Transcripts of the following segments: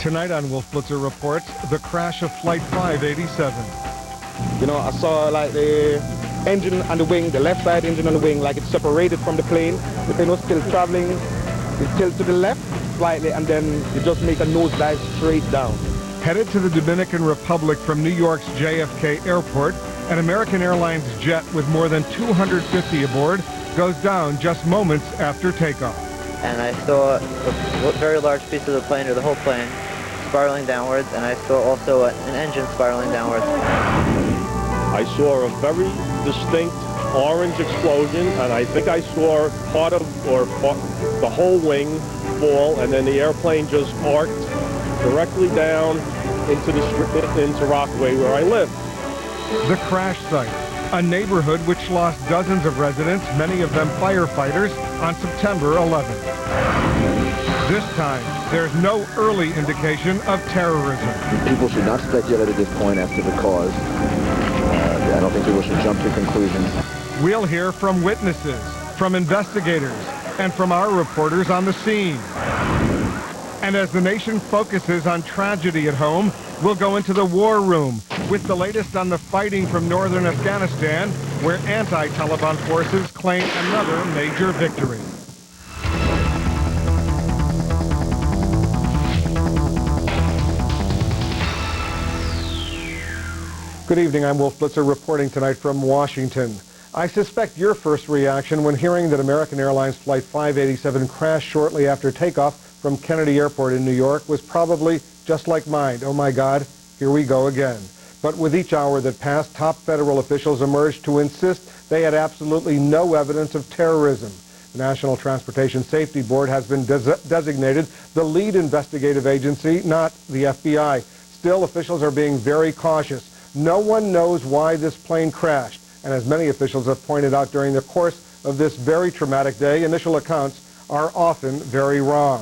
Tonight on Wolf Blitzer Reports, the crash of Flight 587. You know, I saw like the engine on the wing, the left side engine on the wing, like it's separated from the plane. The plane was still traveling, it tilted to the left slightly, and then it just make a nosedive straight down. Headed to the Dominican Republic from New York's JFK Airport, an American Airlines jet with more than 250 aboard goes down just moments after takeoff. And I saw a very large piece of the plane, or the whole plane, spiraling downwards, and I saw also an engine spiraling downwards. I saw a very distinct orange explosion, and I think I saw part of, the whole wing fall, and then the airplane just arced directly down into Rockaway, where I live. The crash site, a neighborhood which lost dozens of residents, many of them firefighters, on September 11th. This time, there's no early indication of terrorism. People should not speculate at this point as to the cause. I don't think people should jump to conclusions. We'll hear from witnesses, from investigators, and from our reporters on the scene. And as the nation focuses on tragedy at home, we'll go into the war room with the latest on the fighting from northern Afghanistan, where anti-Taliban forces claim another major victory. Good evening, I'm Wolf Blitzer reporting tonight from Washington. I suspect your first reaction when hearing that American Airlines Flight 587 crashed shortly after takeoff from Kennedy Airport in New York was probably just like mine. Oh my God, here we go again. But with each hour that passed, top federal officials emerged to insist they had absolutely no evidence of terrorism. The National Transportation Safety Board has been designated the lead investigative agency, not the FBI. Still, officials are being very cautious. No one knows why this plane crashed, and as many officials have pointed out during the course of this very traumatic day, initial accounts are often very wrong.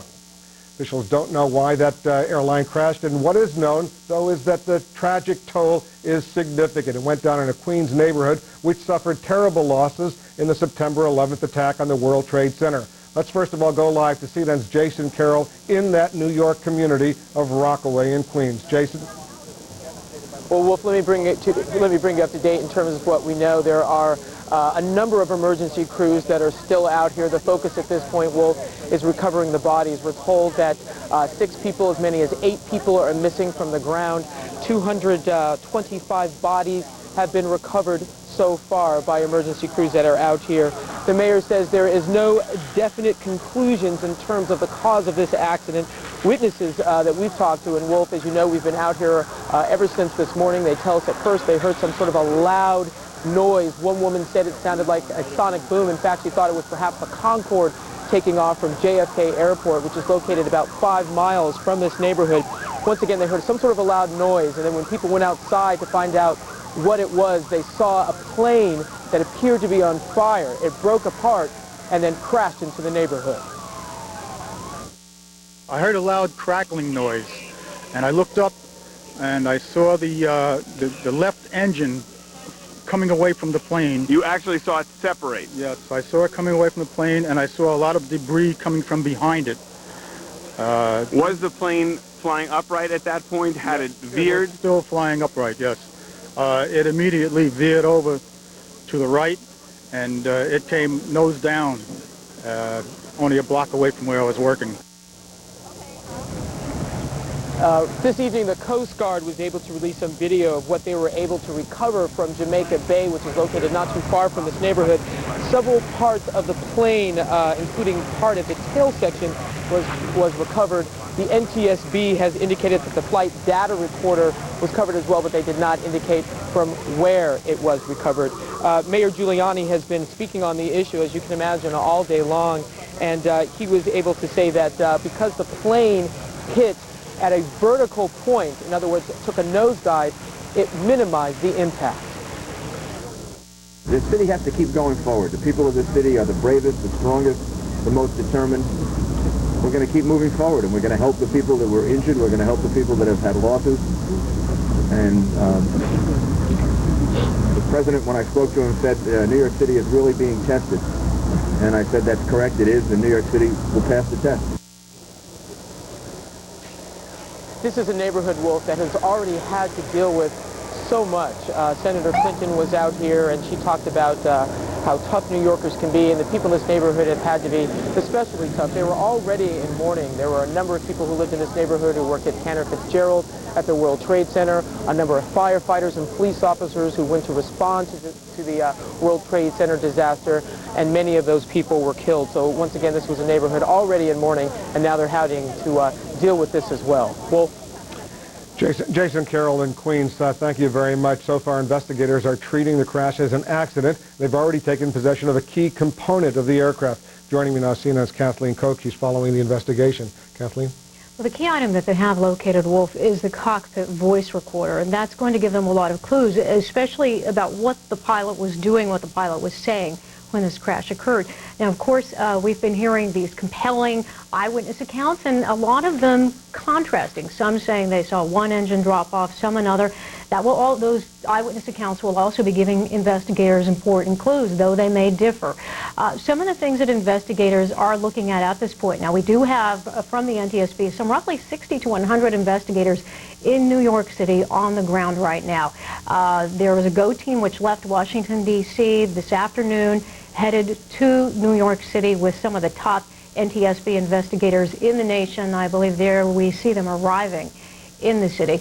Officials don't know why that airline crashed, and what is known, though, is that the tragic toll is significant. It went down in a Queens neighborhood which suffered terrible losses in the September 11th attack on the World Trade Center. Let's first of all go live to CNN's Jason Carroll in that New York community of Rockaway in Queens. Jason? Well, Wolf, let me bring you up to date in terms of what we know. There are a number of emergency crews that are still out here. The focus at this point, Wolf, is recovering the bodies. We're told that 6 people, as many as 8 people are missing from the ground. 225 bodies have been recovered so far by emergency crews that are out here. The mayor says there is no definite conclusions in terms of the cause of this accident. Witnesses that we've talked to, and Wolf, as you know, we've been out here ever since this morning. They tell us at first they heard some sort of a loud noise. One woman said it sounded like a sonic boom. In fact, she thought it was perhaps a Concorde taking off from JFK Airport, which is located about 5 miles from this neighborhood. Once again, they heard some sort of a loud noise, and then when people went outside to find out what it was, they saw a plane that appeared to be on fire. It broke apart and then crashed into the neighborhood. I heard a loud crackling noise, and I looked up and I saw the left engine coming away from the plane. You actually saw it separate? Yes, I saw it coming away from the plane, and I saw a lot of debris coming from behind it. Was the plane flying upright at that point? Had it veered? It was still flying upright, yes. It immediately veered over to the right, and it came nose down, only a block away from where I was working. This evening, the Coast Guard was able to release some video of what they were able to recover from Jamaica Bay, which is located not too far from this neighborhood. Several parts of the plane, including part of the tail section, was recovered. The NTSB has indicated that the flight data recorder was covered as well, but they did not indicate from where it was recovered. Mayor Giuliani has been speaking on the issue, as you can imagine, all day long, and he was able to say that because the plane hit at a vertical point, in other words, it took a nosedive, it minimized the impact. The city has to keep going forward. The people of this city are the bravest, the strongest, the most determined. We're going to keep moving forward, and we're going to help the people that were injured. We're going to help the people that have had losses. And the president, when I spoke to him, said New York City is really being tested. And I said, that's correct, it is, and New York City will pass the test. This is a neighborhood, Wolf, that has already had to deal with so much. Senator Clinton was out here and she talked about how tough New Yorkers can be, and the people in this neighborhood have had to be especially tough. They were already in mourning. There were a number of people who lived in this neighborhood who worked at Cantor Fitzgerald, at the World Trade Center, a number of firefighters and police officers who went to respond to the World Trade Center disaster, and many of those people were killed. So once again, this was a neighborhood already in mourning, and now they're having to deal with this as well. Wolf? Jason Carroll in Queens, thank you very much. So far, investigators are treating the crash as an accident. They've already taken possession of a key component of the aircraft. Joining me now, CNN's Kathleen Koch. She's following the investigation. Kathleen? Well, the key item that they have located, Wolf, is the cockpit voice recorder, and that's going to give them a lot of clues, especially about what the pilot was doing, what the pilot was saying when this crash occurred. Now, of course, we've been hearing these compelling eyewitness accounts, and a lot of them contrasting. Some saying they saw one engine drop off, some another. Those eyewitness accounts will also be giving investigators important clues, though they may differ. Some of the things that investigators are looking at this point. Now, we do have, from the NTSB, some roughly 60 to 100 investigators in New York City on the ground right now. There was a GO team which left Washington, D.C. this afternoon, headed to New York City with some of the top NTSB investigators in the nation. I believe there we see them arriving in the city.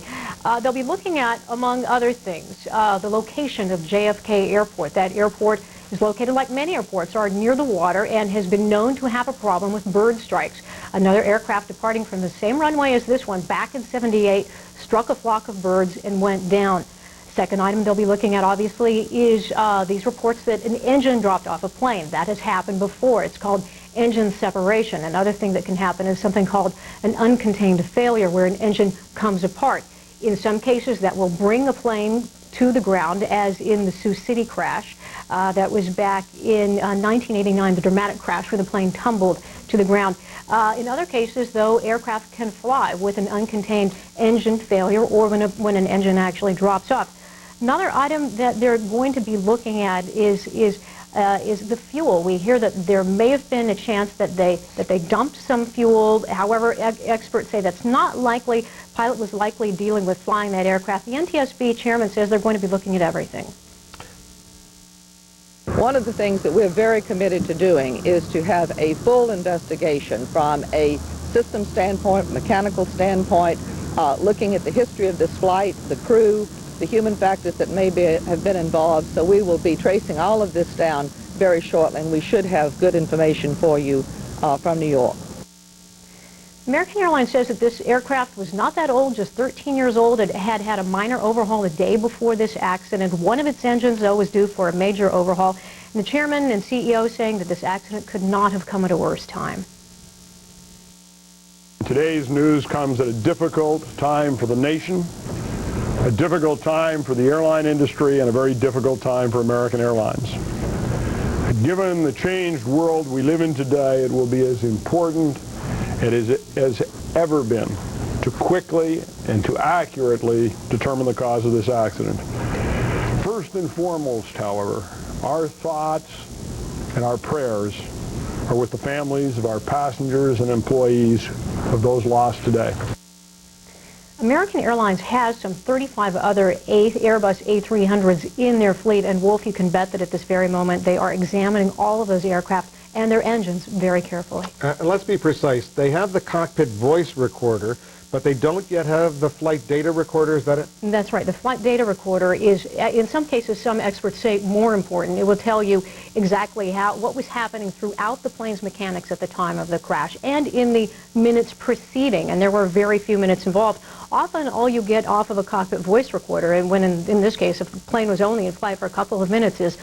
They'll be looking at, among other things, the location of JFK Airport. That airport is located, like many airports, are near the water and has been known to have a problem with bird strikes. Another aircraft departing from the same runway as this one back in '78 struck a flock of birds and went down. Second item they'll be looking at, obviously, is these reports that an engine dropped off a plane. That has happened before. It's called engine separation. Another thing that can happen is something called an uncontained failure, where an engine comes apart. In some cases, that will bring a plane to the ground, as in the Sioux City crash. That was back in 1989, the dramatic crash where the plane tumbled to the ground. In other cases, though, aircraft can fly with an uncontained engine failure, or when an engine actually drops off. Another item that they're going to be looking at is the fuel. We hear that there may have been a chance that they dumped some fuel. However, experts say that's not likely. Pilot was likely dealing with flying that aircraft. The NTSB chairman says they're going to be looking at everything. One of the things that we're very committed to doing is to have a full investigation from a system standpoint, mechanical standpoint, looking at the history of this flight, the crew, the human factors that may have been involved. So we will be tracing all of this down very shortly, and we should have good information for you from New York. American Airlines says that this aircraft was not that old, just 13 years old. It had had a minor overhaul the day before this accident. One of its engines, though, was due for a major overhaul. And the chairman and CEO saying that this accident could not have come at a worse time. Today's news comes at a difficult time for the nation, a difficult time for the airline industry, and a very difficult time for American Airlines. Given the changed world we live in today, it will be as important as it has ever been to quickly and to accurately determine the cause of this accident. First and foremost, however, our thoughts and our prayers are with the families of our passengers and employees of those lost today. American Airlines has some 35 other Airbus A300s in their fleet, and Wolf, you can bet that at this very moment they are examining all of those aircraft and their engines very carefully. Let's be precise. They have the cockpit voice recorder, but they don't yet have the flight data recorder. Is that it? That's right. The flight data recorder is, in some cases, some experts say more important. It will tell you exactly what was happening throughout the plane's mechanics at the time of the crash and in the minutes preceding, and there were very few minutes involved. Often all you get off of a cockpit voice recorder, and when in this case, if the plane was only in flight for a couple of minutes, is,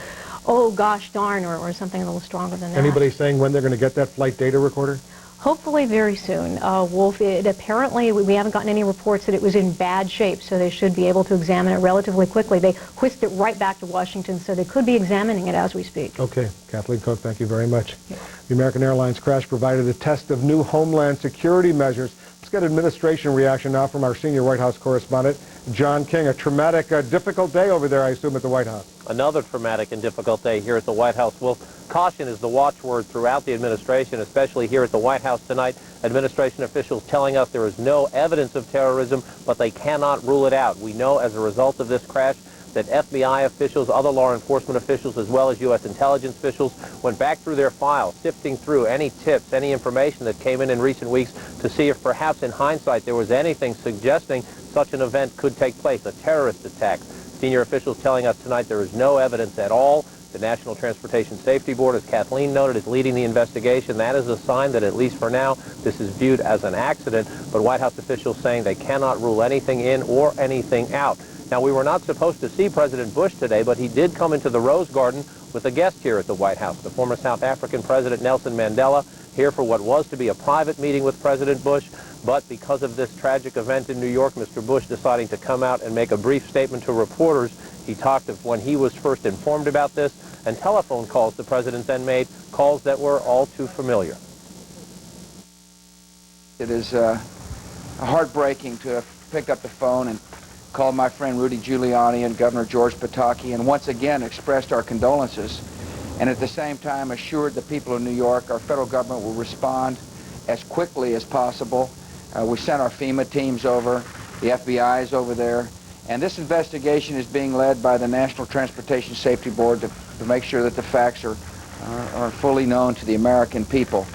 oh gosh darn, or something a little stronger than that. Anybody saying when they're going to get that flight data recorder? Hopefully very soon. Wolf, apparently we haven't gotten any reports that it was in bad shape, so they should be able to examine it relatively quickly. They whisked it right back to Washington, so they could be examining it as we speak. Okay. Kathleen Koch, thank you very much. Yeah. The American Airlines crash provided a test of new Homeland Security measures. Let's get administration reaction now from our senior White House correspondent, John King. A traumatic, difficult day over there, I assume, at the White House. Another traumatic and difficult day here at the White House. Well, caution is the watchword throughout the administration, especially here at the White House tonight. Administration officials telling us there is no evidence of terrorism, but they cannot rule it out. We know as a result of this crash that FBI officials, other law enforcement officials, as well as U.S. intelligence officials, went back through their files, sifting through any tips, any information that came in recent weeks to see if perhaps in hindsight there was anything suggesting such an event could take place, a terrorist attack. Senior officials telling us tonight there is no evidence at all. The National Transportation Safety Board, as Kathleen noted, is leading the investigation. That is a sign that, at least for now, this is viewed as an accident. But White House officials saying they cannot rule anything in or anything out. Now, we were not supposed to see President Bush today, but he did come into the Rose Garden with a guest here at the White House, the former South African President Nelson Mandela, here for what was to be a private meeting with President Bush. But because of this tragic event in New York, Mr. Bush deciding to come out and make a brief statement to reporters. He talked of when he was first informed about this and telephone calls the president then made, calls that were all too familiar. It is heartbreaking to have picked up the phone and called my friend Rudy Giuliani and Governor George Pataki and once again expressed our condolences and at the same time assured the people of New York our federal government will respond as quickly as possible. We sent our FEMA teams over, the FBI is over there, and this investigation is being led by the National Transportation Safety Board to make sure that the facts are fully known to the American people.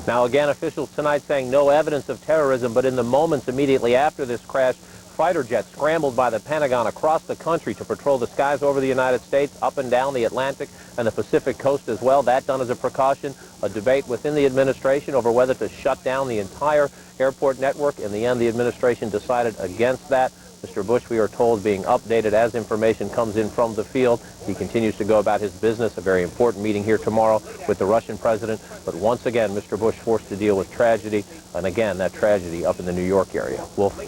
Now again, officials tonight saying no evidence of terrorism, but in the moments immediately after this crash, fighter jets scrambled by the Pentagon across the country to patrol the skies over the United States, up and down the Atlantic and the Pacific coast as well. That done as a precaution. A debate within the administration over whether to shut down the entire airport network. In the end, the administration decided against that. Mr. Bush, we are told, being updated as information comes in from the field. He continues to go about his business, a very important meeting here tomorrow with the Russian president. But once again, Mr. Bush forced to deal with tragedy, and again, that tragedy up in the New York area. Wolf?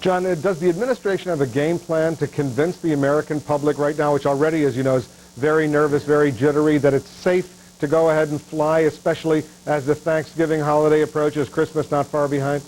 John, does the administration have a game plan to convince the American public right now, which already, as you know, is very nervous, very jittery, that it's safe to go ahead and fly, especially as the Thanksgiving holiday approaches, Christmas not far behind?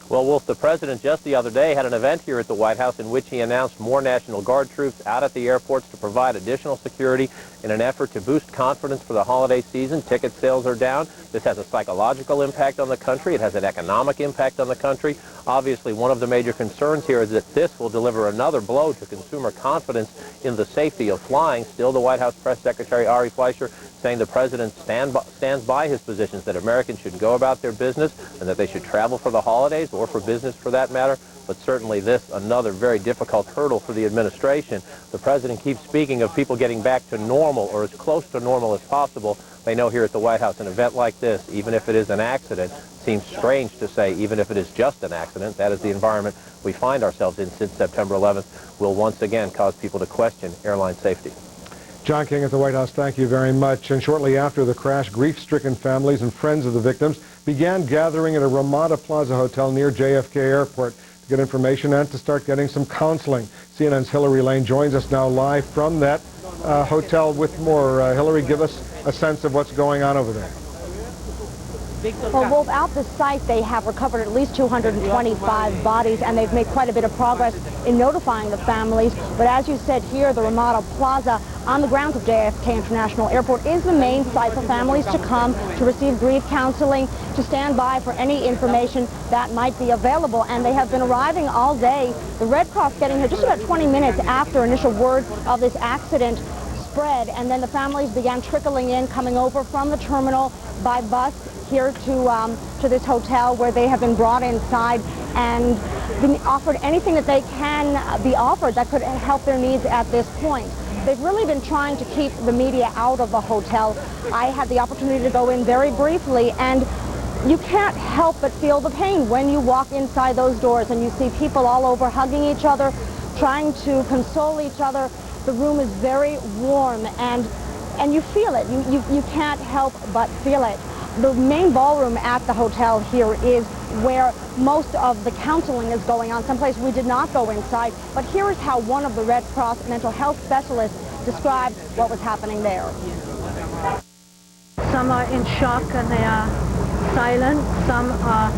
Well, Wolf, the president just the other day had an event here at the White House in which he announced more National Guard troops out at the airports to provide additional security in an effort to boost confidence for the holiday season. Ticket sales are down. This has a psychological impact on the country. It has an economic impact on the country. Obviously, one of the major concerns here is that this will deliver another blow to consumer confidence in the safety of flying. Still, the White House Press Secretary Ari Fleischer saying the president stands by his positions that Americans should go about their business and that they should travel for the holidays or for business for that matter. But certainly this, another very difficult hurdle for the administration. The president keeps speaking of people getting back to normal or as close to normal as possible. They know here at the White House an event like this, even if it is an accident, seems strange to say even if it is just an accident. That is the environment we find ourselves in since September 11th, will once again cause people to question airline safety. John King at the White House, thank you very much. And shortly after the crash, grief-stricken families and friends of the victims began gathering at a Ramada Plaza hotel near JFK Airport to get information and to start getting some counseling. CNN's Hillary Lane joins us now live from that hotel with more. Hillary, give us a sense of what's going on over there. Well, Wolf, at the site, they have recovered at least 225 bodies, and they've made quite a bit of progress in notifying the families. But as you said here, the Ramada Plaza on the grounds of JFK International Airport is the main site for families to come to receive grief counseling, to stand by for any information that might be available. And they have been arriving all day. The Red Cross getting here just about 20 minutes after initial word of this accident spread, and then the families began trickling in, coming over from the terminal by bus here to this hotel, where they have been brought inside and been offered anything that they can be offered that could help their needs at this point. They've really been trying to keep the media out of the hotel. I had the opportunity to go in very briefly, and you can't help but feel the pain when you walk inside those doors and you see people all over hugging each other, trying to console each other. The room is very warm, and you feel it. You can't help but feel it. The main ballroom at the hotel here is where most of the counseling is going on, someplace we did not go inside. But here is how one of the Red Cross mental health specialists described what was happening there. Some are in shock and they are silent. Some are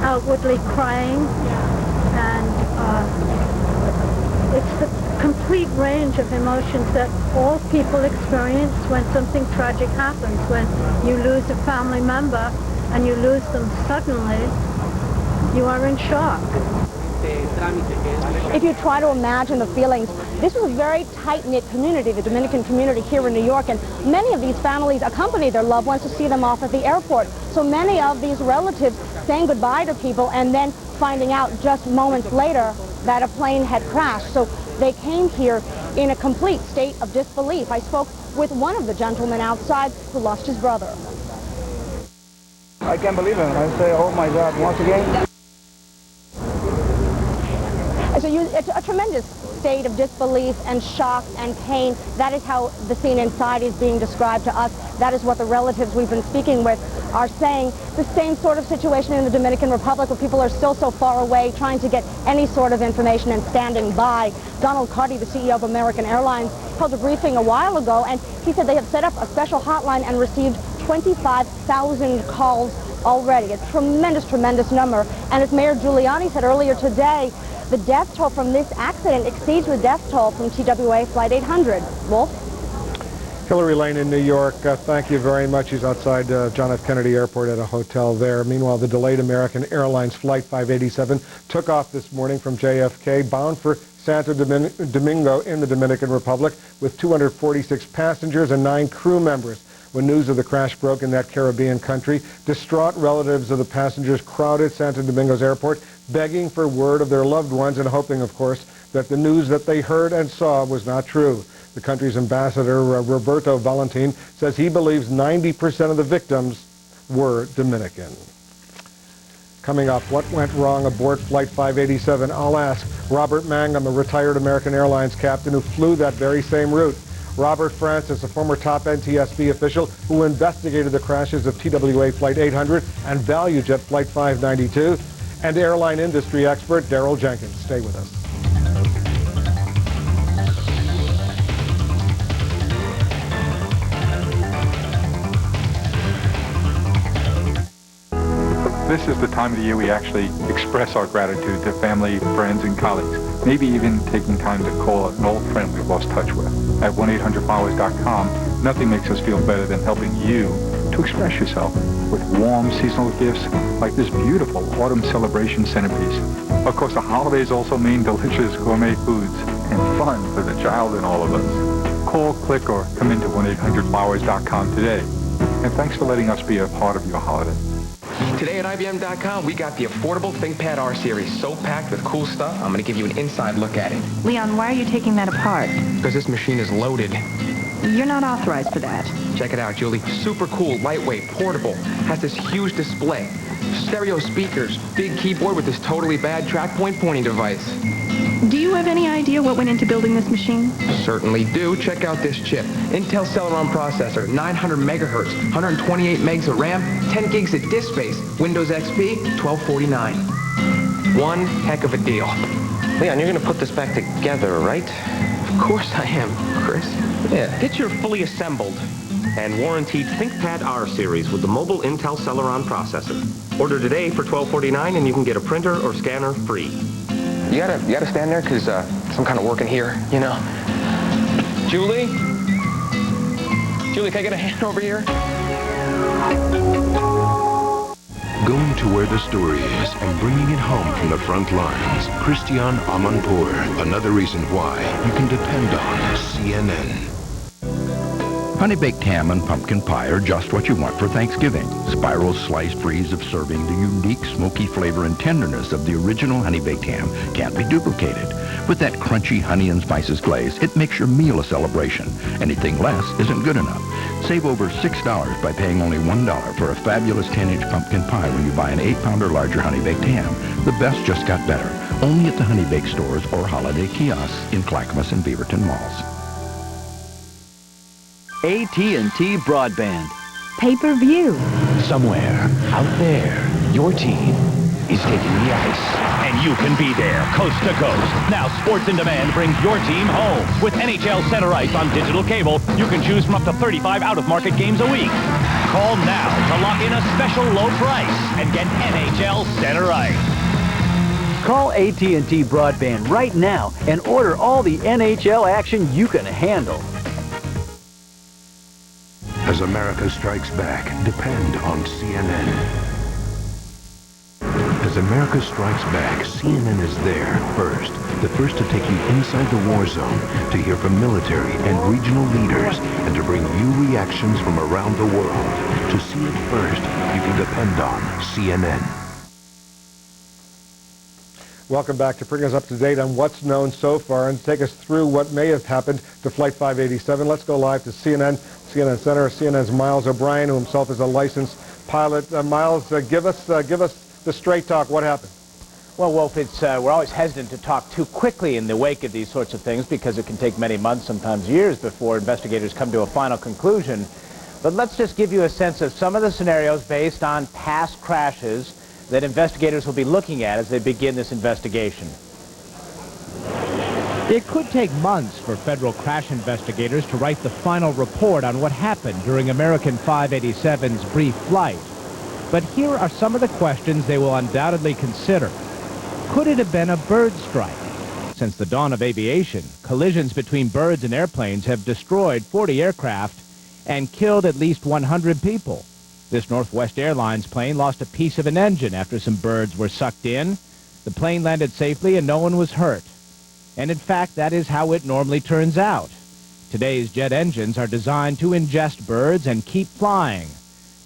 outwardly crying. And It's the complete range of emotions that all people experience when something tragic happens, when you lose a family member and you lose them suddenly. You are in shock. If you try to imagine the feelings, this was a very tight-knit community, the Dominican community here in New York, and many of these families accompany their loved ones to see them off at the airport. So many of these relatives saying goodbye to people and then finding out just moments later that a plane had crashed. So they came here in a complete state of disbelief. I spoke with one of the gentlemen outside who lost his brother. I can't believe it. I say, oh my God, once again. So it's a tremendous state of disbelief and shock and pain. That is how the scene inside is being described to us. That is what the relatives we've been speaking with are saying. The same sort of situation in the Dominican Republic, where people are still so far away trying to get any sort of information and standing by. Donald Carty, the CEO of American Airlines, held a briefing a while ago, and he said they have set up a special hotline and received 25,000 calls already. A tremendous, tremendous number. And as Mayor Giuliani said earlier today, the death toll from this accident exceeds the death toll from TWA Flight 800. Wolf? Hillary Lane in New York, thank you very much. He's outside John F. Kennedy Airport at a hotel there. Meanwhile, the delayed American Airlines Flight 587 took off this morning from JFK, bound for Santo Domingo in the Dominican Republic, with 246 passengers and 9 crew members. When news of the crash broke in that Caribbean country, distraught relatives of the passengers crowded Santo Domingo's airport, begging for word of their loved ones and hoping, of course, that the news that they heard and saw was not true. The country's ambassador, Roberto Valentin, says he believes 90% of the victims were Dominican. Coming up, what went wrong aboard Flight 587? I'll ask Robert Mangum, a retired American Airlines captain who flew that very same route. Robert Francis, a former top NTSB official who investigated the crashes of TWA Flight 800 and ValueJet Flight 592, and airline industry expert Daryl Jenkins. Stay with us. This is the time of the year we actually express our gratitude to family, friends, and colleagues. Maybe even taking time to call an old friend we've lost touch with. At 1-800-Flowers.com, nothing makes us feel better than helping you to express yourself with warm seasonal gifts like this beautiful autumn celebration centerpiece. Of course, the holidays also mean delicious gourmet foods and fun for the child in all of us. Call, click, or come into 1-800-Flowers.com today. And thanks for letting us be a part of your holiday. Today at IBM.com, we got the affordable ThinkPad R series, so packed with cool stuff, I'm going to give you an inside look at it. Leon, why are you taking that apart? Because this machine is loaded. You're not authorized for that. Check it out, Julie. Super cool, lightweight, portable, has this huge display, stereo speakers, big keyboard with this totally bad track pointing device. Do you have any idea what went into building this machine? Certainly do. Check out this chip. Intel Celeron processor, 900 megahertz, 128 megs of RAM, 10 gigs of disk space, Windows XP, $1249. One heck of a deal. Leon, you're going to put this back together, right? Of course I am, Chris. Yeah. Get your fully assembled and warranted ThinkPad R series with the mobile Intel Celeron processor. Order today for $1249 and you can get a printer or scanner free. You gotta stand there, because I'm kind of working here, you know. Julie? Julie, can I get a hand over here? Going to where the story is and bringing it home from the front lines. Christian Amanpour, another reason why you can depend on CNN. Honey-baked ham and pumpkin pie are just what you want for Thanksgiving. Spirals sliced freeze of serving the unique smoky flavor and tenderness of the original honey-baked ham can't be duplicated. With that crunchy honey and spices glaze, it makes your meal a celebration. Anything less isn't good enough. Save over $6 by paying only $1 for a fabulous 10-inch pumpkin pie when you buy an 8-pound or larger honey-baked ham. The best just got better. Only at the Honey Baked stores or holiday kiosks in Clackamas and Beaverton malls. AT&T Broadband. Pay-per-view. Somewhere out there, your team is taking the ice. And you can be there, coast to coast. Now Sports in Demand brings your team home. With NHL Center Ice on digital cable, you can choose from up to 35 out-of-market games a week. Call now to lock in a special low price and get NHL Center Ice. Call AT&T Broadband right now and order all the NHL action you can handle. As America strikes back, depend on CNN. As America strikes back, CNN is there first. The first to take you inside the war zone, to hear from military and regional leaders, and to bring you reactions from around the world. To see it first, you can depend on CNN. Welcome back to bring us up to date on what's known so far and take us through what may have happened to Flight 587. Let's go live to CNN Center, CNN's Miles O'Brien, who himself is a licensed pilot. Miles, give us the straight talk. What happened? Well, Wolf, we're always hesitant to talk too quickly in the wake of these sorts of things because it can take many months, sometimes years, before investigators come to a final conclusion. But let's just give you a sense of some of the scenarios based on past crashes that investigators will be looking at as they begin this investigation. It could take months for federal crash investigators to write the final report on what happened during American 587's brief flight. But here are some of the questions they will undoubtedly consider. Could it have been a bird strike? Since the dawn of aviation, collisions between birds and airplanes have destroyed 40 aircraft and killed at least 100 people. This Northwest Airlines plane lost a piece of an engine after some birds were sucked in. The plane landed safely and no one was hurt. And in fact, that is how it normally turns out. Today's jet engines are designed to ingest birds and keep flying.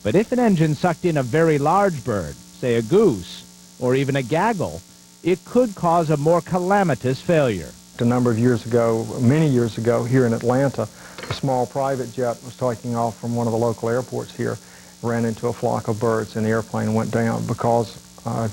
But if an engine sucked in a very large bird, say a goose, or even a gaggle, it could cause a more calamitous failure. A number of years ago, many years ago, here in Atlanta, a small private jet was taking off from one of the local airports here, ran into a flock of birds, and the airplane went down because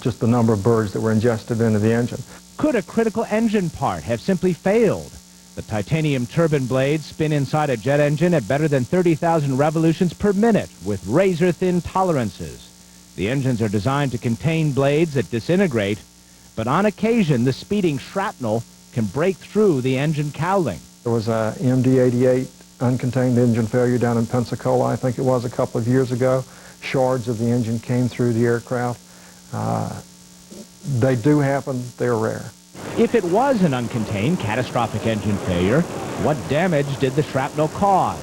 just the number of birds that were ingested into the engine. Could a critical engine part have simply failed? The titanium turbine blades spin inside a jet engine at better than 30,000 revolutions per minute with razor-thin tolerances. The engines are designed to contain blades that disintegrate, but on occasion the speeding shrapnel can break through the engine cowling. There was a MD-88 uncontained engine failure down in Pensacola, I think it was, a couple of years ago. Shards of the engine came through the aircraft. They do happen. They're rare. If it was an uncontained catastrophic engine failure, what damage did the shrapnel cause?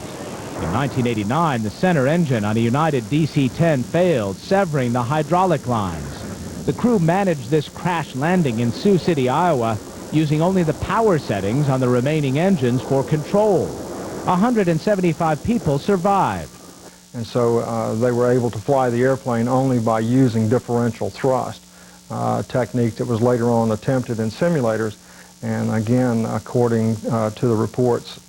In 1989, the center engine on a United DC-10 failed, severing the hydraulic lines. The crew managed this crash landing in Sioux City, Iowa, using only the power settings on the remaining engines for control. 175 people survived. And so they were able to fly the airplane only by using differential thrust, a technique that was later on attempted in simulators. And again, according to the reports,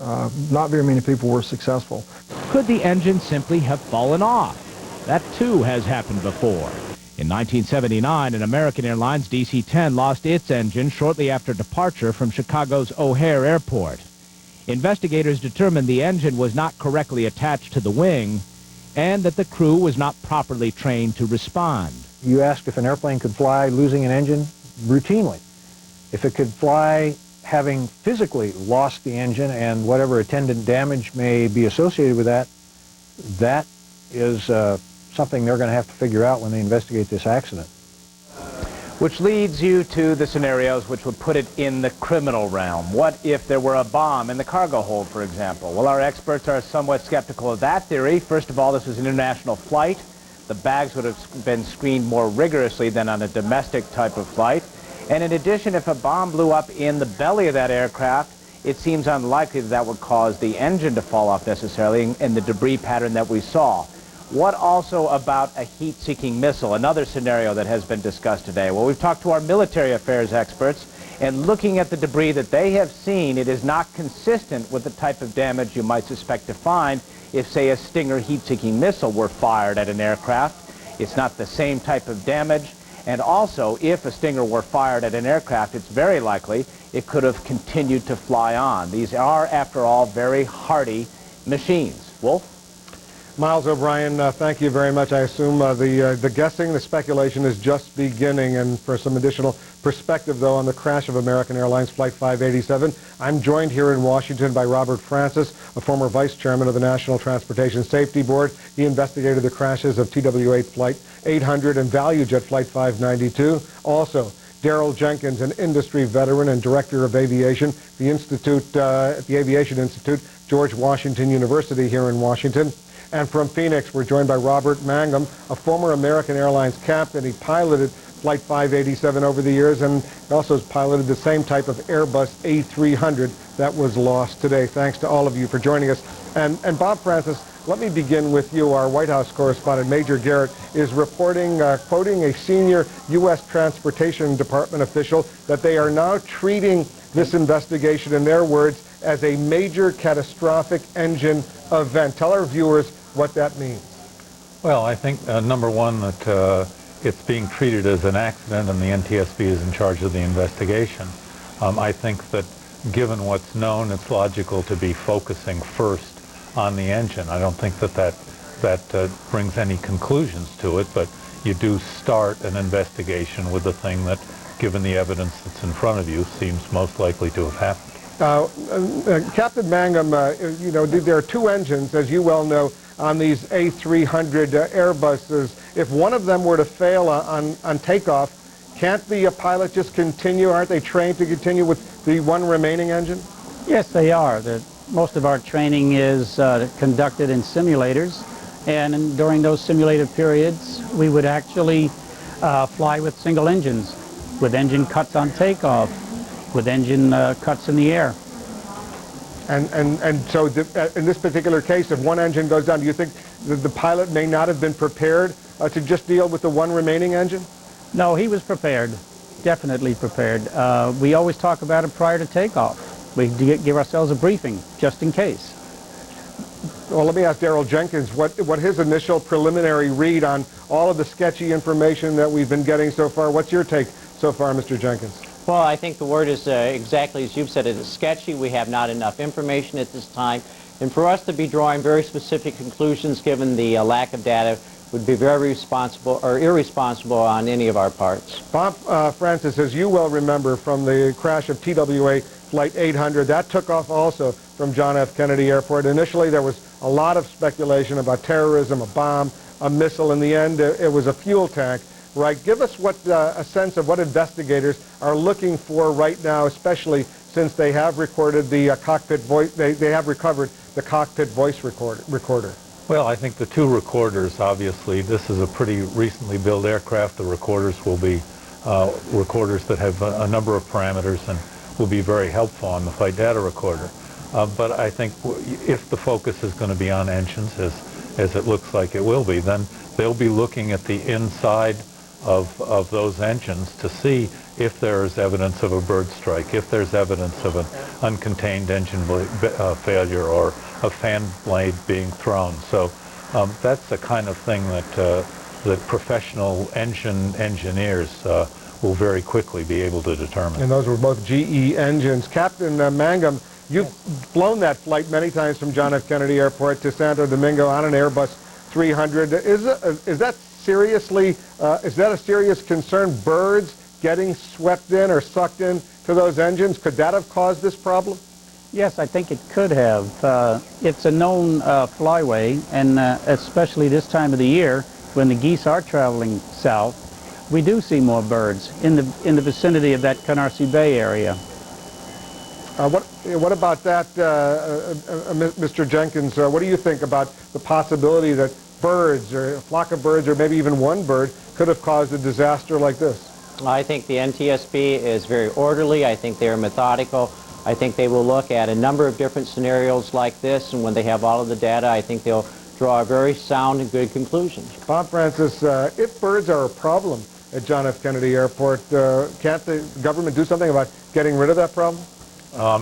not very many people were successful. Could the engine simply have fallen off? That too has happened before. In 1979, an American Airlines DC-10 lost its engine shortly after departure from Chicago's O'Hare Airport. Investigators determined the engine was not correctly attached to the wing and that the crew was not properly trained to respond. You asked if an airplane could fly losing an engine routinely. If it could fly having physically lost the engine and whatever attendant damage may be associated with that, that is something they're going to have to figure out when they investigate this accident. Which leads you to the scenarios which would put it in the criminal realm. What if there were a bomb in the cargo hold, for example? Well, our experts are somewhat skeptical of that theory. First of all, this was an international flight. The bags would have been screened more rigorously than on a domestic type of flight. And in addition, if a bomb blew up in the belly of that aircraft, it seems unlikely that that would cause the engine to fall off necessarily in the debris pattern that we saw. What also about a heat-seeking missile, another scenario that has been discussed today? Well, we've talked to our military affairs experts, and looking at the debris that they have seen, it is not consistent with the type of damage you might suspect to find if, say, a Stinger heat-seeking missile were fired at an aircraft. It's not the same type of damage, and also, if a Stinger were fired at an aircraft, it's very likely it could have continued to fly on. These are, after all, very hardy machines. Wolf? Miles O'Brien, thank you very much. I assume the guessing, the speculation is just beginning. And for some additional perspective, though, on the crash of American Airlines Flight 587, I'm joined here in Washington by Robert Francis, a former vice chairman of the National Transportation Safety Board. He investigated the crashes of TWA Flight 800 and ValueJet Flight 592. Also, Daryl Jenkins, an industry veteran and director of aviation, the Institute, at the Aviation Institute, George Washington University here in Washington. And from Phoenix, we're joined by Robert Mangum, a former American Airlines captain. He piloted Flight 587 over the years, and he also has piloted the same type of Airbus A300 that was lost today. Thanks to all of you for joining us. And Bob Francis, let me begin with you. Our White House correspondent, Major Garrett, is reporting, quoting a senior U.S. Transportation Department official, that they are now treating this investigation, in their words, as a major catastrophic engine event. Tell our viewers what that means. Well, I think, number one, that it's being treated as an accident and the NTSB is in charge of the investigation. I think that given what's known, it's logical to be focusing first on the engine. I don't think that brings any conclusions to it, but you do start an investigation with the thing that, given the evidence that's in front of you, seems most likely to have happened. Captain Mangum, you know, there are two engines, as you well know, on these A300 Airbuses. If one of them were to fail on takeoff, can't the pilot just continue? Aren't they trained to continue with the one remaining engine? Yes, they are. Most of our training is conducted in simulators, and during those simulated periods, we would actually fly with single engines, with engine cuts on takeoff, with engine cuts in the air. And so in this particular case, if one engine goes down, do you think that the pilot may not have been prepared to just deal with the one remaining engine? No, he was prepared, definitely prepared. We always talk about it prior to takeoff. We give ourselves a briefing, just in case. Well, let me ask Daryl Jenkins what his initial preliminary read on all of the sketchy information that we've been getting so far. What's your take so far, Mr. Jenkins? Well, I think the word is exactly as you've said. It is sketchy. We have not enough information at this time. And for us to be drawing very specific conclusions given the lack of data would be very responsible or irresponsible on any of our parts. Bob Francis, as you well remember from the crash of TWA Flight 800, that took off also from John F. Kennedy Airport. Initially, there was a lot of speculation about terrorism, a bomb, a missile. In the end, it was a fuel tank. Right. Give us a sense of what investigators are looking for right now, especially since they have recorded the cockpit voice. They have recovered the cockpit voice recorder. Well, I think the two recorders, obviously, this is a pretty recently built aircraft. The recorders will be recorders that have a number of parameters and will be very helpful on the flight data recorder. But I think if the focus is going to be on engines, as it looks like it will be, then they'll be looking at the inside of those engines to see if there is evidence of a bird strike, if there's evidence of an uncontained engine failure or a fan blade being thrown. So that's the kind of thing that professional engineers will very quickly be able to determine. And those were both GE engines. Captain Mangum, you've flown that flight many times from John F. Kennedy Airport to Santo Domingo on an Airbus 300. Is that seriously, is that a serious concern? Birds getting swept in or sucked in to those engines? Could that have caused this problem? Yes, I think it could have. It's a known flyway, and especially this time of the year, when the geese are traveling south, we do see more birds in the vicinity of that Canarsie Bay area. What about that, Mr. Jenkins? What do you think about the possibility that birds or a flock of birds or maybe even one bird could have caused a disaster like this? I think the NTSB is very orderly. I think they're methodical. I think they will look at a number of different scenarios like this, and when they have all of the data, I think they'll draw a very sound and good conclusion. Bob Francis, if birds are a problem at John F. Kennedy Airport, can't the government do something about getting rid of that problem?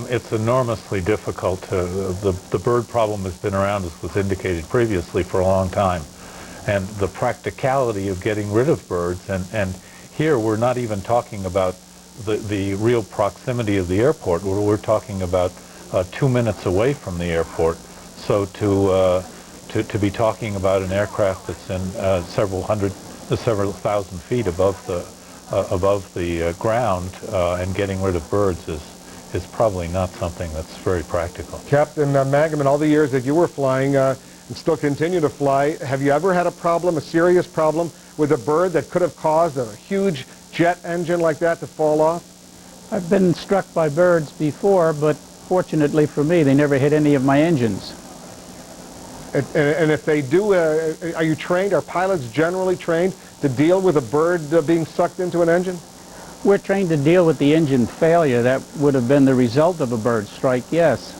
It's enormously difficult. The bird problem has been around, as was indicated previously, for a long time. And the practicality of getting rid of birds, and here we're not even talking about the real proximity of the airport. We're talking about 2 minutes away from the airport. So to be talking about an aircraft that's in several thousand feet above the ground and getting rid of birds is probably not something that's very practical. Captain Mangum, in all the years that you were flying and still continue to fly, have you ever had a problem, a serious problem, with a bird that could have caused a huge jet engine like that to fall off? I've been struck by birds before, but fortunately for me, they never hit any of my engines. And if they do, are you trained, are pilots generally trained to deal with a bird being sucked into an engine? We're trained to deal with the engine failure. That would have been the result of a bird strike, yes.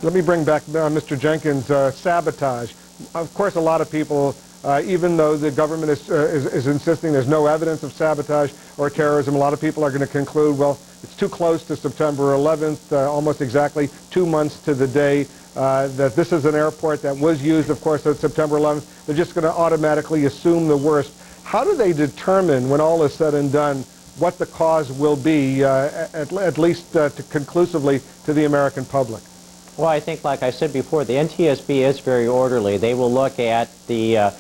Let me bring back Mr. Jenkins, sabotage. Of course, a lot of people, even though the government is insisting there's no evidence of sabotage or terrorism, a lot of people are going to conclude, well, it's too close to September 11th, almost exactly 2 months to the day that this is an airport that was used, of course, on September 11th. They're just going to automatically assume the worst. How do they determine, when all is said and done, what the cause will be, at least conclusively to the American public? Well, I think, like I said before, the NTSB is very orderly. They will look at the,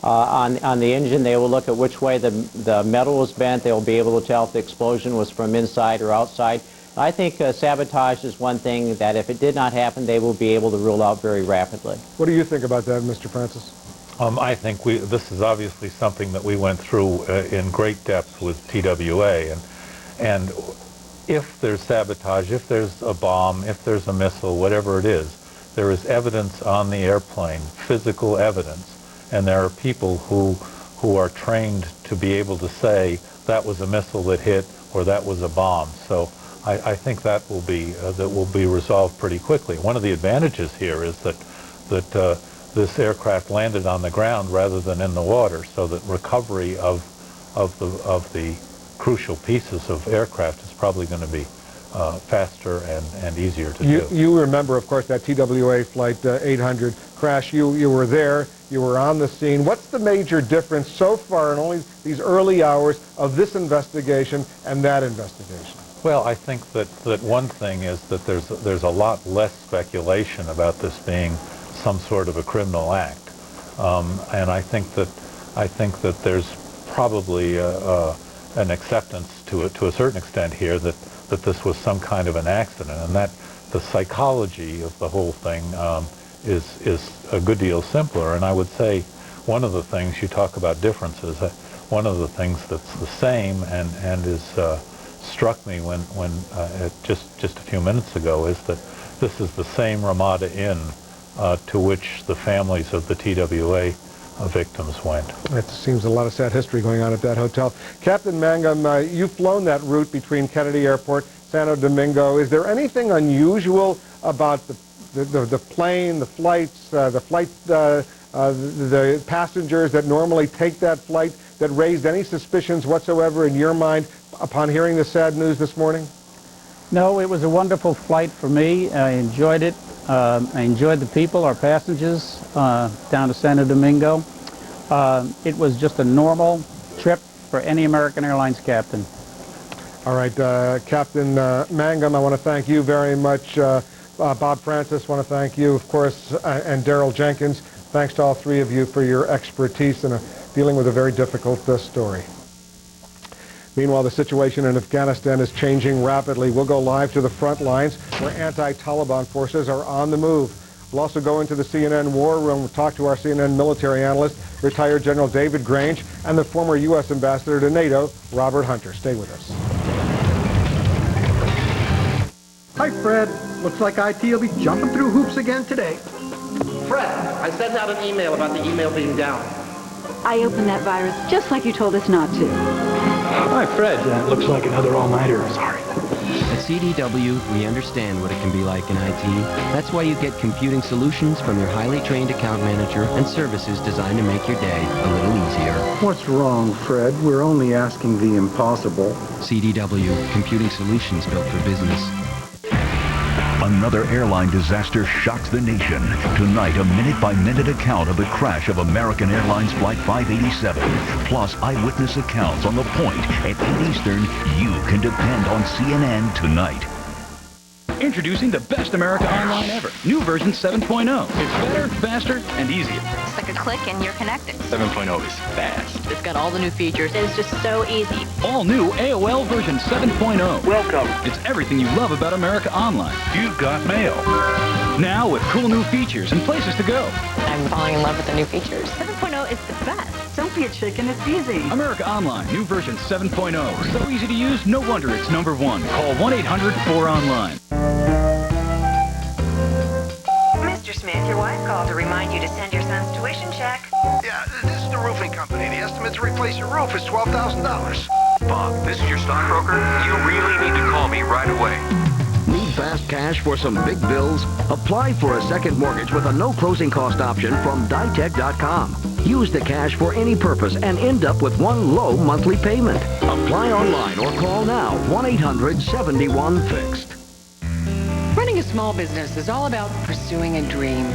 on the engine, they will look at which way the metal was bent. They will be able to tell if the explosion was from inside or outside. I think sabotage is one thing that if it did not happen, they will be able to rule out very rapidly. What do you think about that, Mr. Francis? I think this is obviously something that we went through in great depth with TWA, and if there's sabotage, if there's a bomb, if there's a missile, whatever it is, there is evidence on the airplane, physical evidence, and there are people who are trained to be able to say that was a missile that hit or that was a bomb. So I think that will be resolved pretty quickly. One of the advantages here is that this aircraft landed on the ground rather than in the water, so that recovery of the crucial pieces of aircraft is probably going to be faster and easier to do. You remember, of course, that TWA Flight 800 crash. You were there. You were on the scene. What's the major difference so far in only these early hours of this investigation and that investigation? Well, I think that one thing is that there's a lot less speculation about this being some sort of a criminal act, and I think that there's probably an acceptance to a certain extent here that this was some kind of an accident, and that the psychology of the whole thing is a good deal simpler. And I would say one of the things, you talk about differences, one of the things that's the same and is struck me when just a few minutes ago is that this is the same Ramada Inn to which the families of the TWA victims went. It seems a lot of sad history going on at that hotel. Captain Mangum, you've flown that route between Kennedy Airport, Santo Domingo. Is there anything unusual about the plane, the flights, the passengers that normally take that flight that raised any suspicions whatsoever in your mind upon hearing the sad news this morning? No, it was a wonderful flight for me. I enjoyed it. I enjoyed the people, our passengers, down to Santo Domingo. It was just a normal trip for any American Airlines captain. All right, Captain Mangum, I want to thank you very much. Bob Francis, I want to thank you, of course, and Daryl Jenkins. Thanks to all three of you for your expertise in dealing with a very difficult story. Meanwhile, the situation in Afghanistan is changing rapidly. We'll go live to the front lines where anti-Taliban forces are on the move. We'll also go into the CNN war room. We'll talk to our CNN military analyst, retired General David Grange, and the former U.S. ambassador to NATO, Robert Hunter. Stay with us. Hi, Fred. Looks like IT will be jumping through hoops again today. Fred, I sent out an email about the email being down. I opened that virus just like you told us not to. Hi, Fred. Looks like another all-nighter. Sorry. At CDW, we understand what it can be like in IT. That's why you get computing solutions from your highly trained account manager and services designed to make your day a little easier. What's wrong, Fred? We're only asking the impossible. CDW, computing solutions built for business. Another airline disaster shocks the nation. Tonight, a minute-by-minute account of the crash of American Airlines Flight 587, plus eyewitness accounts on the point at 8 Eastern. You can depend on CNN tonight. Introducing the best America Online ever. New version 7.0. It's better, faster, and easier. It's like a click and you're connected. 7.0 is fast. It's got all the new features. It's just so easy. All new AOL version 7.0. Welcome. It's everything you love about America Online. You've got mail. Now with cool new features and places to go. I I'm falling in love with the new features. 7.0 is the best. Don't be a chicken, it's easy. America Online, new version 7.0. So easy to use, no wonder it's #1. Call 1-800-4ONLINE. Mr. Smith, your wife called to remind you to send your son's tuition check. Yeah, this is the roofing company. The estimate to replace your roof is $12,000. Bob, this is your stockbroker. You really need to call me right away. Need fast cash for some big bills? Apply for a second mortgage with a no closing cost option from ditech.com. Use the cash for any purpose and end up with one low monthly payment. Apply online or call now, 1-800-71-FIXED. Running a small business is all about pursuing a dream,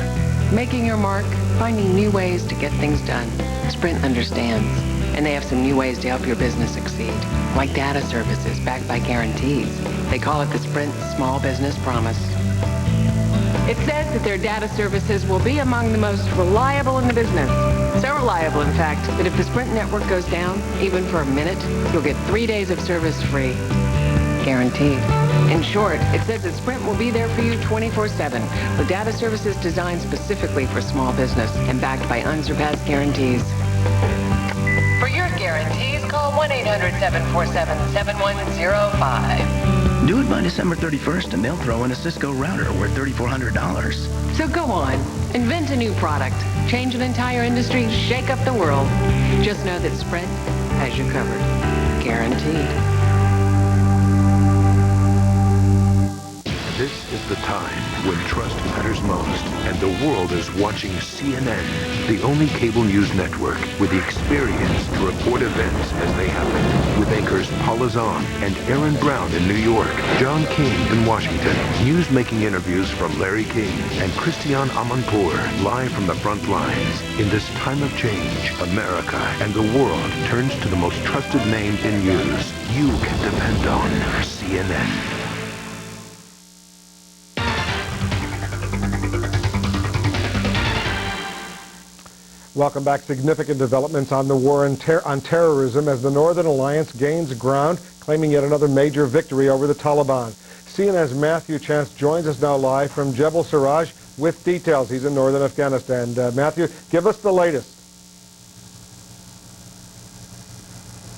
making your mark, finding new ways to get things done. Sprint understands, and they have some new ways to help your business succeed, like data services backed by guarantees. They call it the Sprint Small Business Promise. It says that their data services will be among the most reliable in the business. So reliable, in fact, that if the Sprint network goes down, even for a minute, you'll get 3 days of service free. Guaranteed. In short, it says that Sprint will be there for you 24/7, with data services designed specifically for small business and backed by unsurpassed guarantees. For your guarantees, call 1-800-747-7105. Do it by December 31st and they'll throw in a Cisco router worth $3,400. So go on, invent a new product, change an entire industry, shake up the world. Just know that Sprint has you covered. Guaranteed. This is the time when trust matters most, and the world is watching CNN, the only cable news network with the experience to report events as they happen. With anchors Paula Zahn and Aaron Brown in New York, John King in Washington, news-making interviews from Larry King and Christiane Amanpour, live from the front lines. In this time of change, America and the world turns to the most trusted name in news. You can depend on CNN. Welcome back. Significant developments on the war on terrorism as the Northern Alliance gains ground, claiming yet another major victory over the Taliban. CNN's Matthew Chance joins us now live from Jebel Siraj with details. He's in northern Afghanistan. Matthew, give us the latest.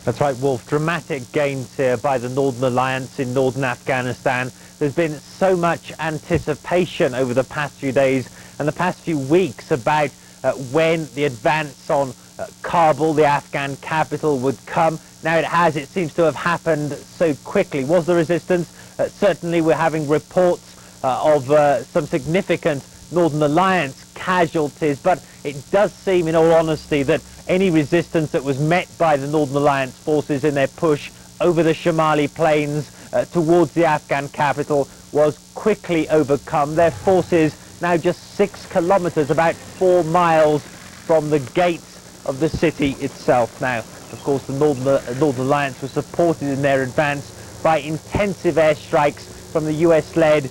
That's right, Wolf. Dramatic gains here by the Northern Alliance in northern Afghanistan. There's been so much anticipation over the past few days and the past few weeks about when the advance on Kabul, the Afghan capital, would come. Now it seems to have happened so quickly. Was the resistance? Certainly we're having reports of some significant Northern Alliance casualties, but it does seem, in all honesty, that any resistance that was met by the Northern Alliance forces in their push over the Shamali plains towards the Afghan capital was quickly overcome. Their forces now just 6 kilometers, about 4 miles from the gates of the city itself. Now, of course, the Northern Alliance was supported in their advance by intensive airstrikes from the US-led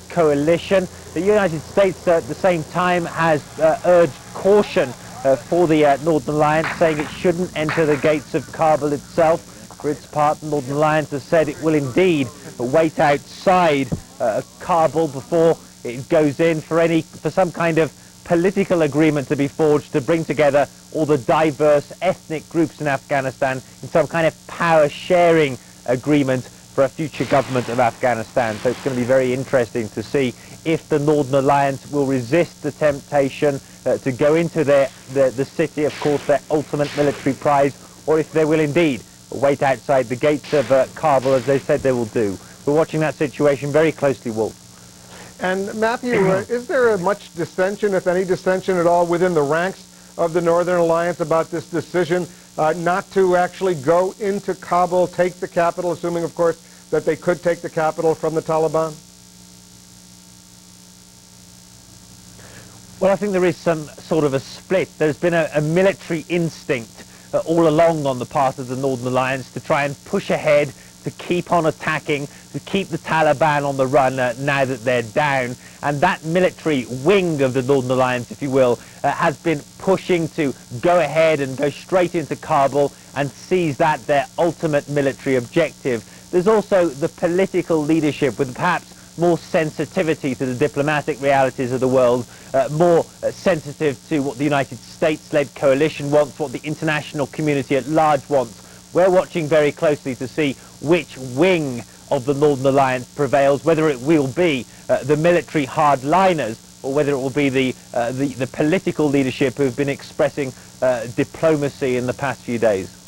coalition. The United States, at the same time, has urged caution for the Northern Alliance, saying it shouldn't enter the gates of Kabul itself. For its part, the Northern Alliance has said it will indeed wait outside Kabul before it goes in for some kind of political agreement to be forged to bring together all the diverse ethnic groups in Afghanistan in some kind of power-sharing agreement for a future government of Afghanistan. So it's going to be very interesting to see if the Northern Alliance will resist the temptation to go into the city, of course, their ultimate military prize, or if they will indeed wait outside the gates of Kabul, as they said they will do. We're watching that situation very closely, Wolf. And Matthew, is there much dissension, if any dissension at all, within the ranks of the Northern Alliance about this decision not to actually go into Kabul, take the capital, assuming, of course, that they could take the capital from the Taliban? Well, I think there is some sort of a split. There's been a military instinct all along on the part of the Northern Alliance to try and push ahead, to keep on attacking, to keep the Taliban on the run now that they're down. And that military wing of the Northern Alliance, if you will, has been pushing to go ahead and go straight into Kabul and seize that their ultimate military objective. There's also the political leadership, with perhaps more sensitivity to the diplomatic realities of the world, more sensitive to what the United States-led coalition wants, what the international community at large wants. We're watching very closely to see which wing of the Northern Alliance prevails, whether it will be the military hardliners or whether it will be the political leadership who have been expressing diplomacy in the past few days.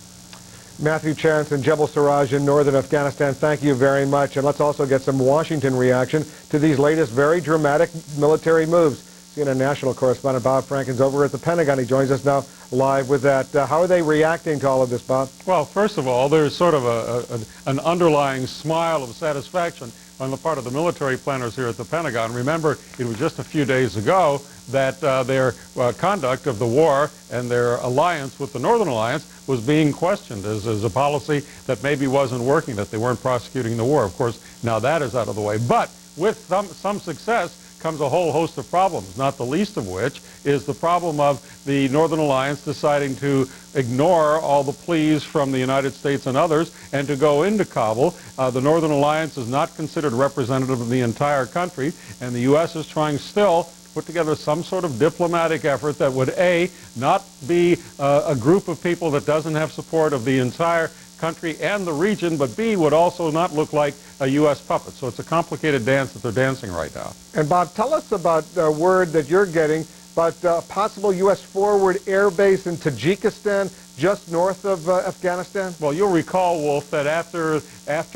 Matthew Chance and Jebel Siraj in northern Afghanistan, thank you very much. And let's also get some Washington reaction to these latest very dramatic military moves. CNN national correspondent Bob Franken's over at the Pentagon. He joins us now live with that. How are they reacting to all of this, Bob? Well, first of all, there's sort of an underlying smile of satisfaction on the part of the military planners here at the Pentagon. Remember, it was just a few days ago that their conduct of the war and their alliance with the Northern Alliance was being questioned as a policy that maybe wasn't working, that they weren't prosecuting the war. Of course, now that is out of the way. But with some success comes a whole host of problems, not the least of which is the problem of the Northern Alliance deciding to ignore all the pleas from the United States and others and to go into Kabul. The Northern Alliance is not considered representative of the entire country, and the U.S. is trying still to put together some sort of diplomatic effort that would, A, not be a group of people that doesn't have support of the entire country and the region, but B, would also not look like a U.S. puppet. So it's a complicated dance that they're dancing right now. And Bob, tell us about word that you're getting about possible U.S. forward air base in Tajikistan, just north of Afghanistan? Well, you'll recall, Wolf, that after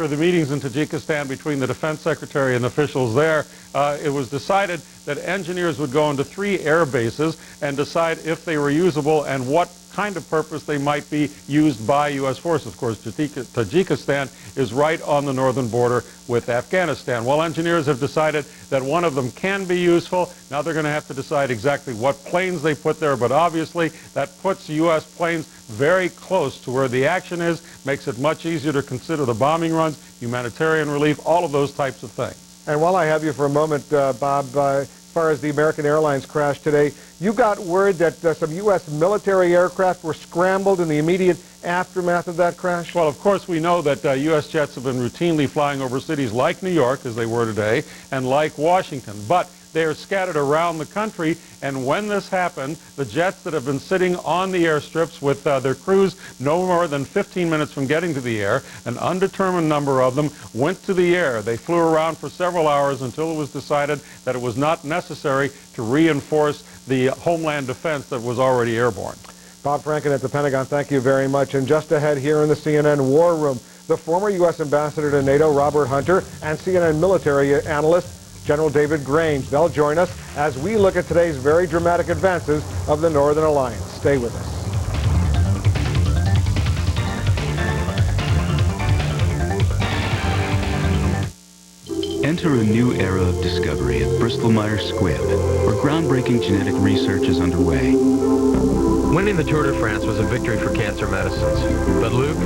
the meetings in Tajikistan between the defense secretary and officials there, it was decided that engineers would go into 3 air bases and decide if they were usable and what kind of purpose they might be used by U.S. forces. Of course, Tajikistan is right on the northern border with Afghanistan. Well, engineers have decided that one of them can be useful. Now they're going to have to decide exactly what planes they put there, but obviously that puts U.S. planes very close to where the action is, makes it much easier to consider the bombing runs, humanitarian relief, all of those types of things. And while I have you for a moment, Bob, as far as the American Airlines crash today, you got word that some U.S. military aircraft were scrambled in the immediate aftermath of that crash? Well, of course, we know that U.S. jets have been routinely flying over cities like New York, as they were today, and like Washington. But they are scattered around the country, and when this happened, the jets that have been sitting on the airstrips with their crews no more than 15 minutes from getting to the air, an undetermined number of them went to the air. They flew around for several hours until it was decided that it was not necessary to reinforce the homeland defense that was already airborne. Bob Franken at the Pentagon, thank you very much. And just ahead here in the CNN War Room, the former U.S. Ambassador to NATO, Robert Hunter, and CNN military analyst, General David Grange. They'll join us as we look at today's very dramatic advances of the Northern Alliance. Stay with us. Enter a new era of discovery at Bristol-Myers Squibb, where groundbreaking genetic research is underway. Winning the Tour de France was a victory for cancer medicines. But Luke,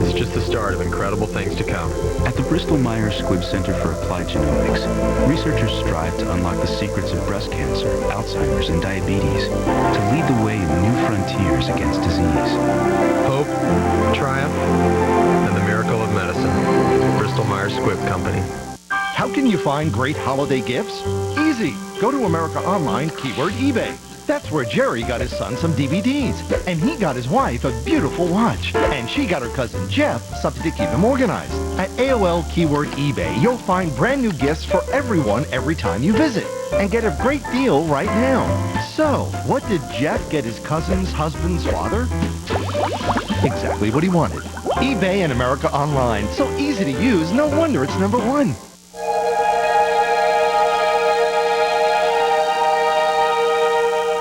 it's just the start of incredible things to come. At the Bristol-Myers Squibb Center for Applied Genomics, researchers strive to unlock the secrets of breast cancer, Alzheimer's, and diabetes to lead the way in new frontiers against disease. Hope, triumph, and the miracle of medicine. Bristol-Myers Squibb Company. How can you find great holiday gifts? Easy. Go to America Online, keyword eBay. That's where Jerry got his son some DVDs, and he got his wife a beautiful watch, and she got her cousin Jeff something to keep him organized. At AOL keyword eBay, you'll find brand new gifts for everyone every time you visit, and get a great deal right now. So, what did Jeff get his cousin's husband's father? Exactly what he wanted. eBay and America Online, so easy to use, no wonder it's #1.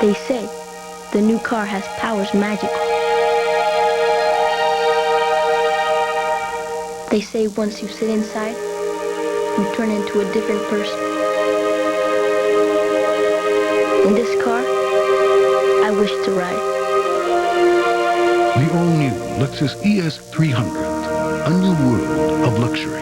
They say the new car has powers magical. They say once you sit inside, you turn into a different person. In this car, I wish to ride. The all-new Lexus ES 300, a new world of luxury.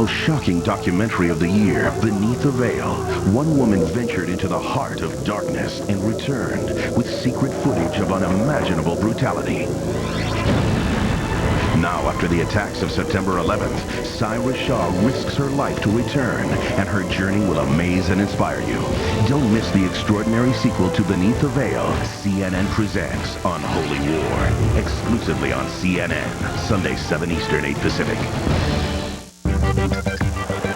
most shocking documentary of the year, Beneath the Veil, one woman ventured into the heart of darkness and returned with secret footage of unimaginable brutality. Now, after the attacks of September 11th, Syra Shaw risks her life to return, and her journey will amaze and inspire you. Don't miss the extraordinary sequel to Beneath the Veil, CNN presents Unholy War, exclusively on CNN, Sunday 7 Eastern, 8 Pacific.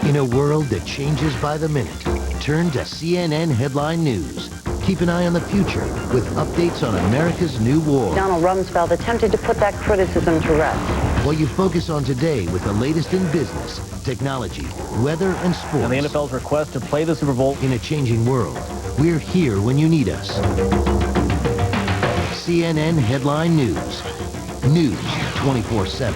In a world that changes by the minute, turn to CNN Headline News. Keep an eye on the future with updates on America's new war. Donald Rumsfeld attempted to put that criticism to rest. While you focus on today with the latest in business, technology, weather, and sports. And the NFL's request to play the Super Bowl. In a changing world, we're here when you need us. CNN Headline News. News 24/7.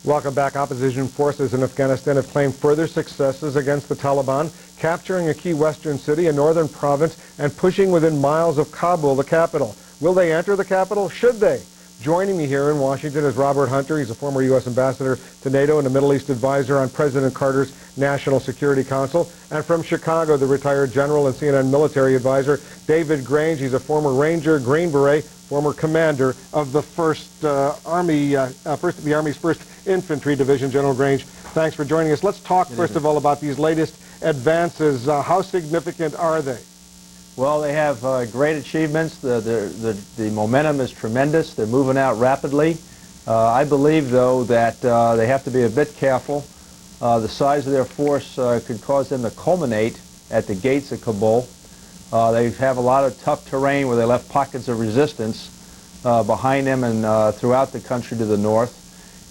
Welcome back. Opposition forces in Afghanistan have claimed further successes against the Taliban, capturing a key western city, a northern province, and pushing within miles of Kabul, the capital. Will they enter the capital? Should they? Joining me here in Washington is Robert Hunter. He's a former U.S. ambassador to NATO and a Middle East advisor on President Carter's National Security Council. And from Chicago, the retired general and CNN military advisor, David Grange. He's a former Ranger, Green Beret, former commander of the the Army's 1st Infantry Division. General Grange, thanks for joining us. Let's talk first of all about these latest advances. How significant are they? Well, they have great achievements. The momentum is tremendous. They're moving out rapidly. I believe, though, that they have to be a bit careful. The size of their force could cause them to culminate at the gates of Kabul. They have a lot of tough terrain where they left pockets of resistance behind them and throughout the country to the north.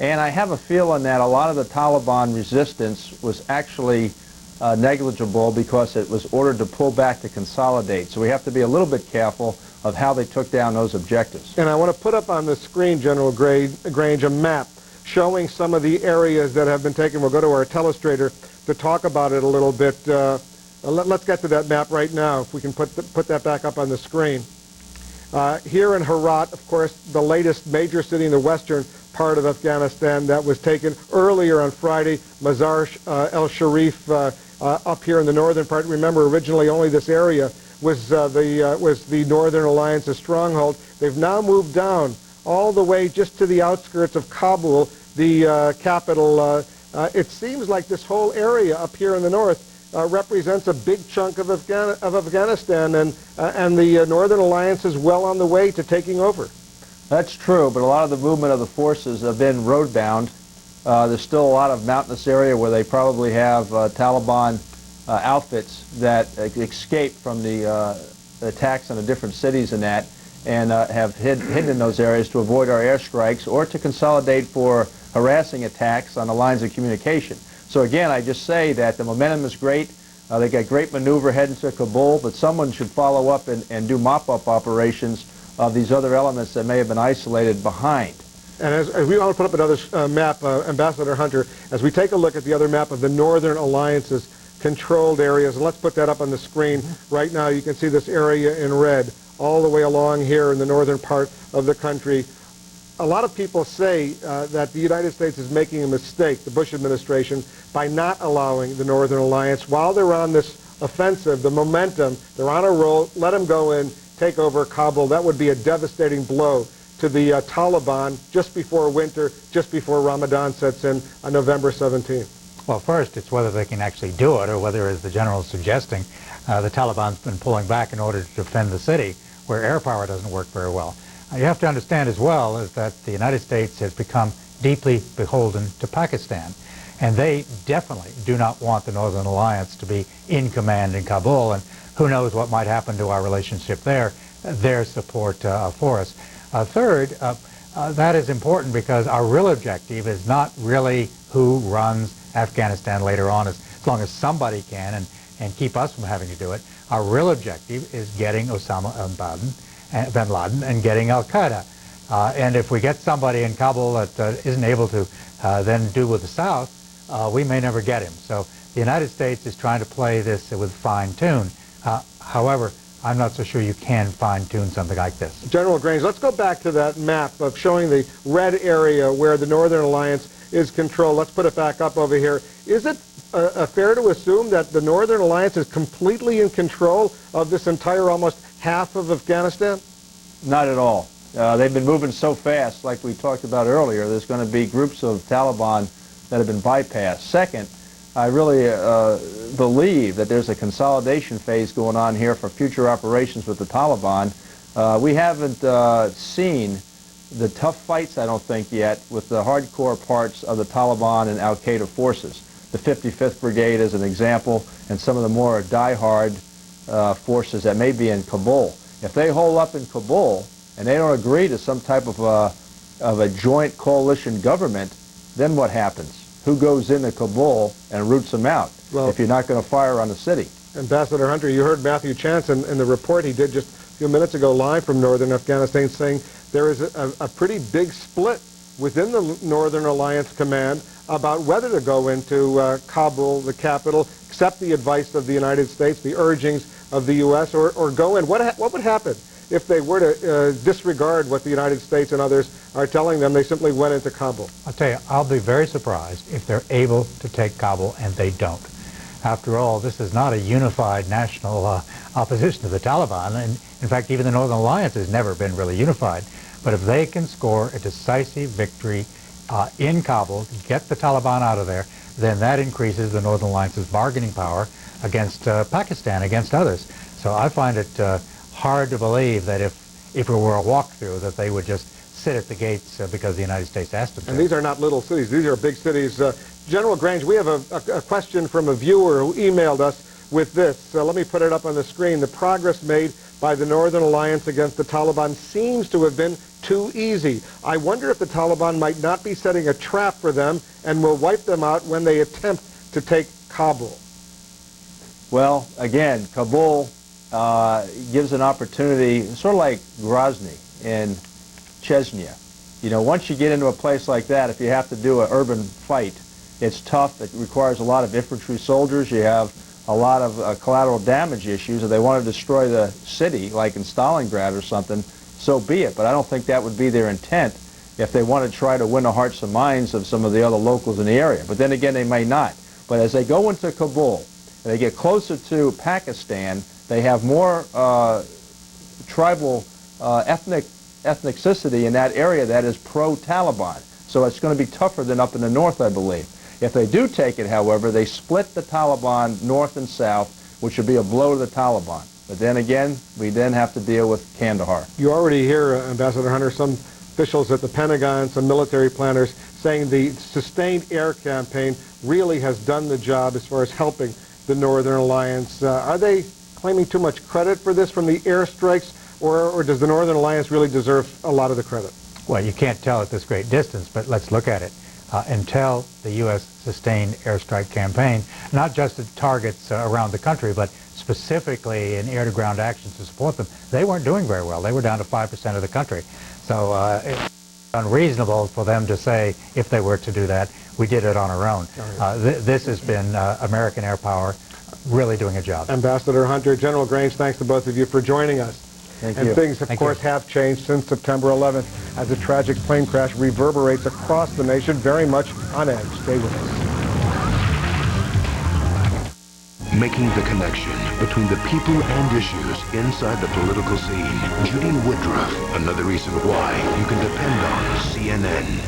And I have a feeling that a lot of the Taliban resistance was actually negligible because it was ordered to pull back to consolidate. So we have to be a little bit careful of how they took down those objectives. And I want to put up on the screen, General Grange, a map showing some of the areas that have been taken. We'll go to our telestrator to talk about it a little bit. Let's get to that map right now, if we can put that back up on the screen. Here in Herat, of course, the latest major city in the western part of Afghanistan that was taken earlier on Friday, Mazar-el-Sharif up here in the northern part. Remember, originally only this area was the Northern Alliance's stronghold. They've now moved down all the way just to the outskirts of Kabul, the capital. It seems like this whole area up here in the north represents a big chunk of Afghanistan, and the Northern Alliance is well on the way to taking over. That's true, but a lot of the movement of the forces have been road-bound. There's still a lot of mountainous area where they probably have Taliban outfits that escaped from the attacks on the different cities and that, and have hidden in those areas to avoid our airstrikes or to consolidate for harassing attacks on the lines of communication. So again, I just say that the momentum is great. They got great maneuver heading to Kabul, but someone should follow up and do mop-up operations of these other elements that may have been isolated behind. And as we want to put up another map, Ambassador Hunter, as we take a look at the other map of the Northern Alliance's controlled areas, and let's put that up on the screen right now. You can see this area in red all the way along here in the northern part of the country. A lot of people say that the United States is making a mistake, the Bush administration, by not allowing the Northern Alliance while they're on this offensive, the momentum, they're on a roll, let them go in, take over Kabul. That would be a devastating blow to the Taliban just before winter, just before Ramadan sets in on November 17th. Well, first, it's whether they can actually do it or whether, as the general is suggesting, the Taliban's been pulling back in order to defend the city, where air power doesn't work very well. You have to understand as well is that the United States has become deeply beholden to Pakistan, and they definitely do not want the Northern Alliance to be in command in Kabul, and who knows what might happen to our relationship there, their support for us. Third, that is important because our real objective is not really who runs Afghanistan later on, as long as somebody can and keep us from having to do it. Our real objective is getting Osama bin Laden and getting al-Qaeda. And if we get somebody in Kabul that isn't able to then do with the South, we may never get him. So the United States is trying to play this with fine tune. However, I'm not so sure you can fine-tune something like this. General Grange, let's go back to that map of showing the red area where the Northern Alliance is controlled. Let's put it back up over here. Is it fair to assume that the Northern Alliance is completely in control of this entire almost half of Afghanistan? Not at all. They've been moving so fast, like we talked about earlier, there's going to be groups of Taliban that have been bypassed. Second, I really believe that there's a consolidation phase going on here for future operations with the Taliban. We haven't seen the tough fights, I don't think, yet with the hardcore parts of the Taliban and al-Qaeda forces. The 55th Brigade is an example, and some of the more die-hard forces that may be in Kabul. If they hold up in Kabul and they don't agree to some type of a joint coalition government, then what happens? Who goes into Kabul and roots them out if you're not going to fire on the city? Ambassador Hunter, you heard Matthew Chance in the report he did just a few minutes ago live from northern Afghanistan saying there is a pretty big split within the Northern Alliance Command about whether to go into Kabul, the capital, accept the advice of the United States, the urgings of the U.S., or go in. What would happen if they were to disregard what the United States and others are telling them? They simply went into Kabul. I'll tell you, I'll be very surprised if they're able to take Kabul and they don't. After all, this is not a unified national opposition to the Taliban. And in fact, even the Northern Alliance has never been really unified. But if they can score a decisive victory in Kabul, get the Taliban out of there, then that increases the Northern Alliance's bargaining power against Pakistan, against others. So I find it hard to believe that if it were a walkthrough, that they would just sit at the gates because the United States asked them to. And these are not little cities. These are big cities. General Grange, we have a question from a viewer who emailed us with this. Let me put it up on the screen. The progress made by the Northern Alliance against the Taliban seems to have been too easy. I wonder if the Taliban might not be setting a trap for them and will wipe them out when they attempt to take Kabul. Well, again, Kabul gives an opportunity, sort of like Grozny in Chechnya. You know, once you get into a place like that, if you have to do an urban fight, it's tough. It requires a lot of infantry soldiers. You have a lot of collateral damage issues. If they want to destroy the city, like in Stalingrad or something, so be it. But I don't think that would be their intent if they want to try to win the hearts and minds of some of the other locals in the area. But then again, they may not. But as they go into Kabul, and they get closer to Pakistan, they have more tribal ethnicity in that area that is pro-Taliban. So it's going to be tougher than up in the north, I believe. If they do take it, however, they split the Taliban north and south, which would be a blow to the Taliban. But then again, we then have to deal with Kandahar. You already hear, Ambassador Hunter, some officials at the Pentagon, some military planners saying the sustained air campaign really has done the job as far as helping the Northern Alliance. Are they claiming too much credit for this from the airstrikes, or does the Northern Alliance really deserve a lot of the credit? Well, you can't tell at this great distance, but let's look at it. Until the U.S. sustained airstrike campaign, not just at targets around the country, but specifically in air-to-ground actions to support them, they weren't doing very well. They were down to 5% of the country. So it's unreasonable for them to say, if they were to do that, we did it on our own. This has been American air power really doing a job. Ambassador Hunter, General Grange, thanks to both of you for joining us. Thank and you. Things, of course, have changed since September 11th as a tragic plane crash reverberates across the nation, very much on edge. Stay with us. Making the connection between the people and issues inside the political scene. Judy Woodruff, another reason why you can depend on CNN.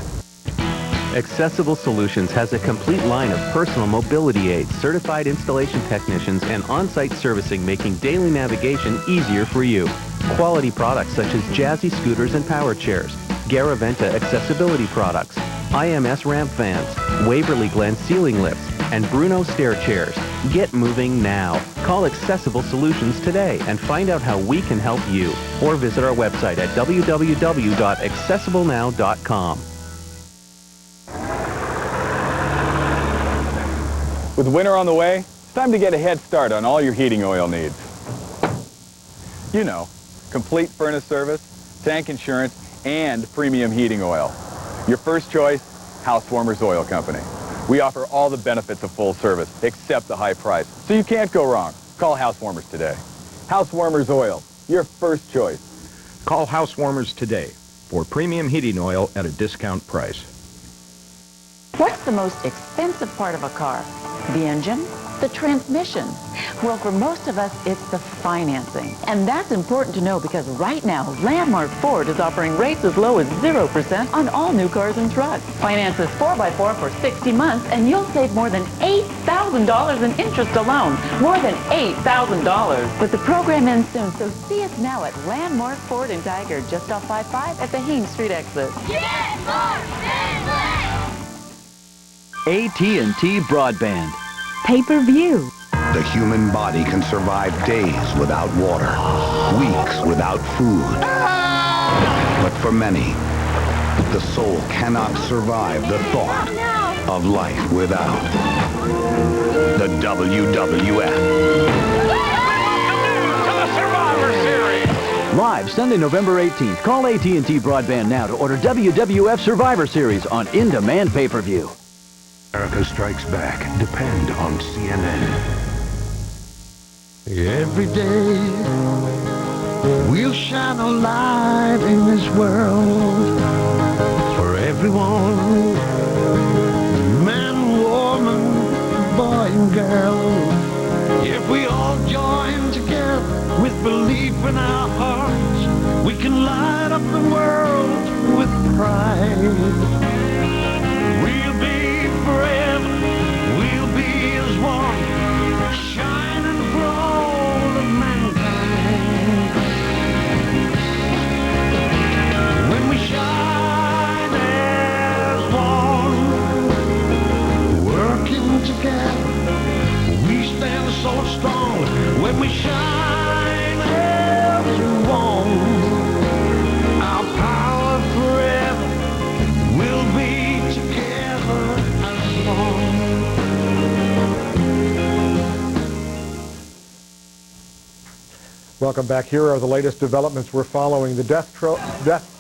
Accessible Solutions has a complete line of personal mobility aids, certified installation technicians, and on-site servicing, making daily navigation easier for you. Quality products such as Jazzy scooters and power chairs, Garaventa accessibility products, IMS ramp vans, Waverly Glen ceiling lifts, and Bruno stair chairs. Get moving now. Call Accessible Solutions today and find out how we can help you. Or visit our website at www.accessiblenow.com. With winter on the way, it's time to get a head start on all your heating oil needs. You know, complete furnace service, tank insurance, and premium heating oil. Your first choice, Housewarmers Oil Company. We offer all the benefits of full service, except the high price, so you can't go wrong. Call Housewarmers today. Housewarmers Oil, your first choice. Call Housewarmers today for premium heating oil at a discount price. What's the most expensive part of a car? The engine? The transmission? Well, for most of us, it's the financing. And that's important to know because right now, Landmark Ford is offering rates as low as 0% on all new cars and trucks. Finance this 4x4 for 60 months, and you'll save more than $8,000 in interest alone. More than $8,000. But the program ends soon, so see us now at Landmark Ford in Tiger, just off 55 at the Haines Street exit. AT&T Broadband. Pay-per-view. The human body can survive days without water, weeks without food. But for many, the soul cannot survive the thought of life without the WWF. Live Sunday, November 18th. Call AT&T Broadband now to order WWF Survivor Series on in-demand pay-per-view. America Strikes Back. Depend on CNN. Every day we'll shine a light in this world for everyone, man, woman, boy and girl. If we all join together with belief in our hearts, we can light up the world with pride. We'll be forever, we'll be as one, shining for all of mankind. When we shine as one, working together, we stand so strong. When we shine as one, our power forever will be together as one. Welcome back. Here are the latest developments we're following. The death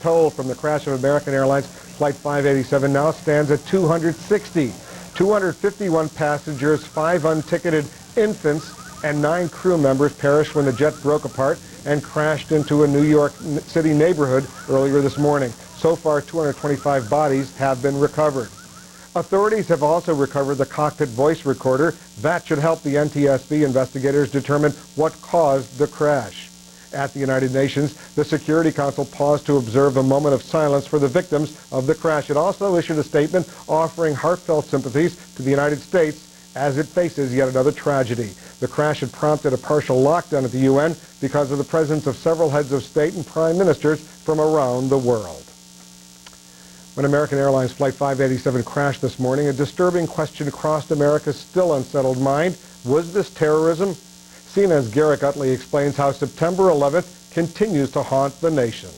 toll from the crash of American Airlines Flight 587 now stands at 260. 251 passengers, 5 unticketed infants, and 9 crew members perished when the jet broke apart and crashed into a New York City neighborhood earlier this morning. So far, 225 bodies have been recovered. Authorities have also recovered the cockpit voice recorder. That should help the NTSB investigators determine what caused the crash. At the United Nations, the Security Council paused to observe a moment of silence for the victims of the crash. It also issued a statement offering heartfelt sympathies to the United States as it faces yet another tragedy. The crash had prompted a partial lockdown at the UN because of the presence of several heads of state and prime ministers from around the world. When American Airlines Flight 587 crashed this morning, a disturbing question crossed America's still unsettled mind. Was this terrorism? CNN's Garrick Utley explains how September 11th continues to haunt the nation.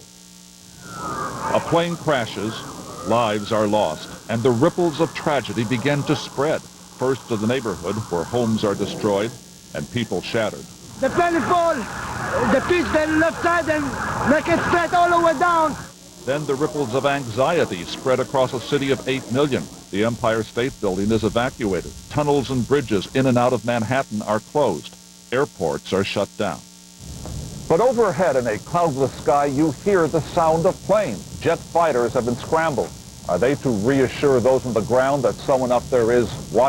A plane crashes, lives are lost, and the ripples of tragedy begin to spread. First to the neighborhood where homes are destroyed and people shattered. The plane fall, the pitch the left side and make it straight all the way down. Then the ripples of anxiety spread across a city of 8 million. The Empire State Building is evacuated. Tunnels and bridges in and out of Manhattan are closed. Airports are shut down. But overhead in a cloudless sky, you hear the sound of planes. Jet fighters have been scrambled. Are they to reassure those on the ground that someone up there is watching?